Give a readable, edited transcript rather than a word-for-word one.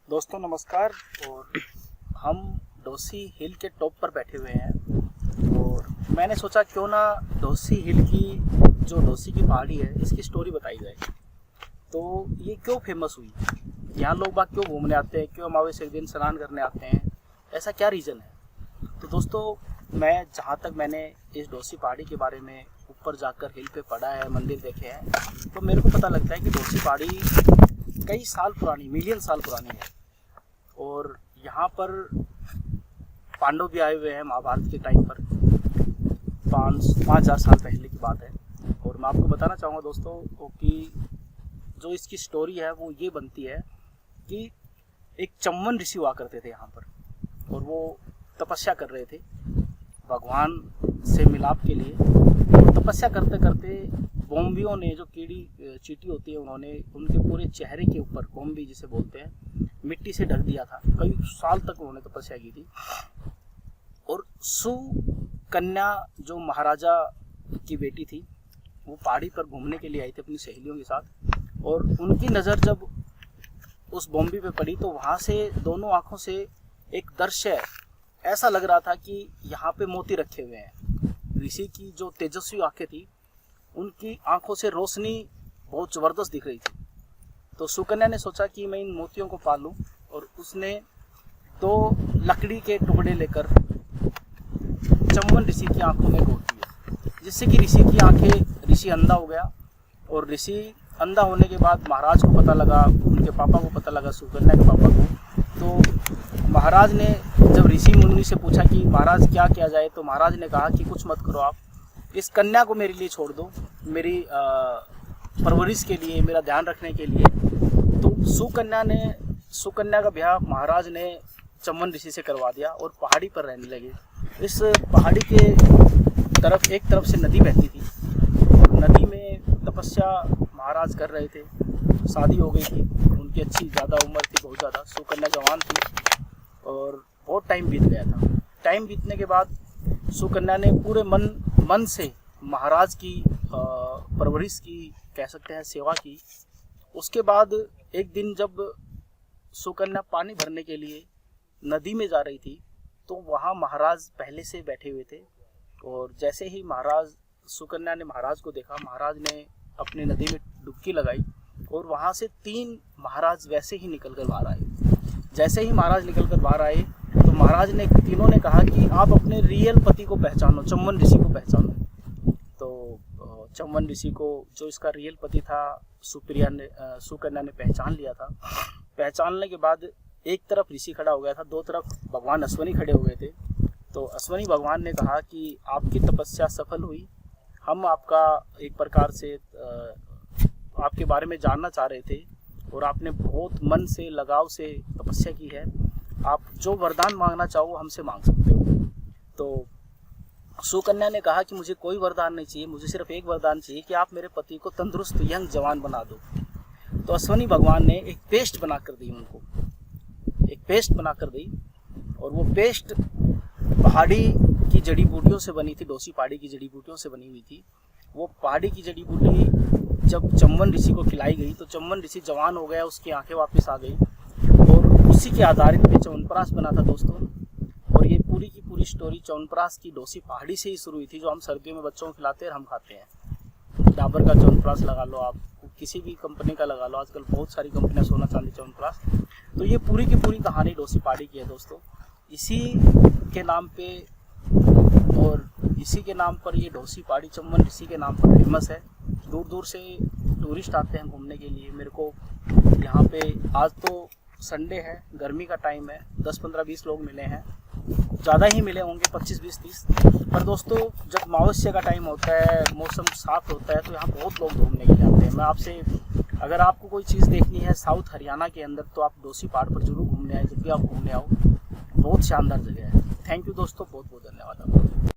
दोस्तों नमस्कार। और हम डोसी हिल के टॉप पर बैठे हुए हैं और मैंने सोचा क्यों ना डोसी हिल की जो डोसी की पहाड़ी है इसकी स्टोरी बताई जाए। तो ये क्यों फेमस हुई, यहाँ लोग बाग क्यों घूमने आते हैं, क्यों अमावस्या के दिन स्नान करने आते हैं, ऐसा क्या रीज़न है। तो दोस्तों मैं जहाँ तक मैंने इस डोसी पहाड़ी के बारे में ऊपर जाकर हिल पे पढ़ा है, मंदिर देखे हैं, तो मेरे को पता लगता है कि डोसी पहाड़ी कई साल पुरानी, मिलियन साल पुरानी है। और यहाँ पर पांडव भी आए हुए हैं महाभारत के टाइम पर, 5,000 साल पहले की बात है। और मैं आपको बताना चाहूँगा दोस्तों कि जो इसकी स्टोरी है वो ये बनती है कि एक चम्मन ऋषि हुआ करते थे यहाँ पर, और वो तपस्या कर रहे थे भगवान से मिलाप के लिए। और तपस्या करते करते बोम्बियों ने, जो कीड़ी चींटी होती है, उन्होंने उनके पूरे चेहरे के ऊपर, बोम्बी जिसे बोलते हैं, मिट्टी से ढक दिया था। कई साल तक उन्होंने तपस्या की थी। और सुकन्या जो महाराजा की बेटी थी, वो पहाड़ी पर घूमने के लिए आई थी अपनी सहेलियों के साथ। और उनकी नज़र जब उस बोम्बी पे पड़ी तो वहाँ से दोनों आँखों से एक दृश्य ऐसा लग रहा था कि यहाँ पे मोती रखे हुए हैं। ऋषि की जो तेजस्वी आंखें थी, उनकी आंखों से रोशनी बहुत ज़बरदस्त दिख रही थी। तो सुकन्या ने सोचा कि मैं इन मोतियों को पालूं, और उसने 2 लकड़ी के टुकड़े लेकर चम्मन ऋषि की आंखों में घोट दिए, जिससे कि ऋषि अंधा हो गया। और ऋषि अंधा होने के बाद महाराज को पता लगा, उनके पापा को पता लगा, सुकन्या के पापा को। तो महाराज ने जब ऋषि मुनि से पूछा कि महाराज क्या किया जाए, तो महाराज ने कहा कि कुछ मत करो, आप इस कन्या को मेरे लिए छोड़ दो, मेरी परवरिश के लिए, मेरा ध्यान रखने के लिए। तो सुकन्या का ब्याह महाराज ने चम्मन ऋषि से करवा दिया और पहाड़ी पर रहने लगे। इस पहाड़ी के एक तरफ से नदी बहती थी, और नदी में तपस्या महाराज कर रहे थे। शादी हो गई थी उनकी, अच्छी ज़्यादा उम्र थी, बहुत ज़्यादा। सुकन्या जवान थी और बहुत टाइम बीत गया था। टाइम बीतने के बाद सुकन्या ने पूरे मन से महाराज की परवरिश की, कह सकते हैं सेवा की। उसके बाद एक दिन जब सुकन्या पानी भरने के लिए नदी में जा रही थी, तो वहाँ महाराज पहले से बैठे हुए थे। और जैसे ही सुकन्या ने महाराज को देखा, महाराज ने अपनी नदी में डुबकी लगाई, और वहाँ से 3 महाराज वैसे ही निकल कर बाहर आए। जैसे ही महाराज निकल कर बाहर आए, तो महाराज ने, तीनों ने कहा कि आप अपने रियल पति को पहचानो, चम्मन ऋषि को पहचानो। तो चम्मन ऋषि को, जो इसका रियल पति था, सुकन्या ने पहचान लिया था। पहचानने के बाद एक तरफ ऋषि खड़ा हो गया था, 2 तरफ भगवान अश्वनी खड़े हो गए थे। तो अश्वनी भगवान ने कहा कि आपकी तपस्या सफल हुई, हम आपका एक प्रकार से आपके बारे में जानना चाह रहे थे, और आपने बहुत मन से, लगाव से तपस्या की है। आप जो वरदान मांगना चाहो हमसे मांग सकते हो। तो सुकन्या ने कहा कि मुझे कोई वरदान नहीं चाहिए, मुझे सिर्फ एक वरदान चाहिए कि आप मेरे पति को तंदुरुस्त यंग जवान बना दो। तो अश्वनी भगवान ने एक पेस्ट बना कर दी, उनको एक पेस्ट बना कर दी। और वो पेस्ट पहाड़ी की जड़ी बूटियों से बनी थी, डोसी पहाड़ी की जड़ी बूटियों से बनी हुई थी। वो पहाड़ी की जड़ी बूटी जब चम्मन ऋषि को खिलाई गई, तो चम्मन ऋषि जवान हो गया, उसकी आंखें वापस आ गई, और उसी के आधारित पे च्यवनप्राश बना था दोस्तों। और ये पूरी की पूरी स्टोरी च्यवनप्राश की डोसी पहाड़ी से ही शुरू हुई थी, जो हम सर्दियों में बच्चों को खिलाते हैं और हम खाते हैं। डाबर का च्यवनप्राश लगा लो, आप किसी भी कंपनी का लगा लो, आजकल बहुत सारी कंपनियां सोना चांदी च्यवनप्राश। तो ये पूरी की पूरी कहानी डोसी पहाड़ी की है दोस्तों। इसी के नाम पे, और इसी के नाम पर ये डोसी पहाड़ी चम्मन ऋषि के नाम पर फेमस है। दूर दूर से टूरिस्ट आते हैं घूमने के लिए। मेरे को यहाँ पे, आज तो संडे है, गर्मी का टाइम है, 10, 15, 20 लोग मिले हैं, ज़्यादा ही मिले होंगे, 25, 20, 30। पर दोस्तों जब अमावस्या का टाइम होता है, मौसम साफ होता है, तो यहाँ बहुत लोग घूमने के लिए आते हैं। मैं आपसे, अगर आपको कोई चीज़ देखनी है साउथ हरियाणा के अंदर, तो आप डोसी पहाड़ पर जरूर घूमने आए। जब भी आप घूमने आओ, बहुत शानदार जगह है। थैंक यू दोस्तों, बहुत बहुत धन्यवाद आपका।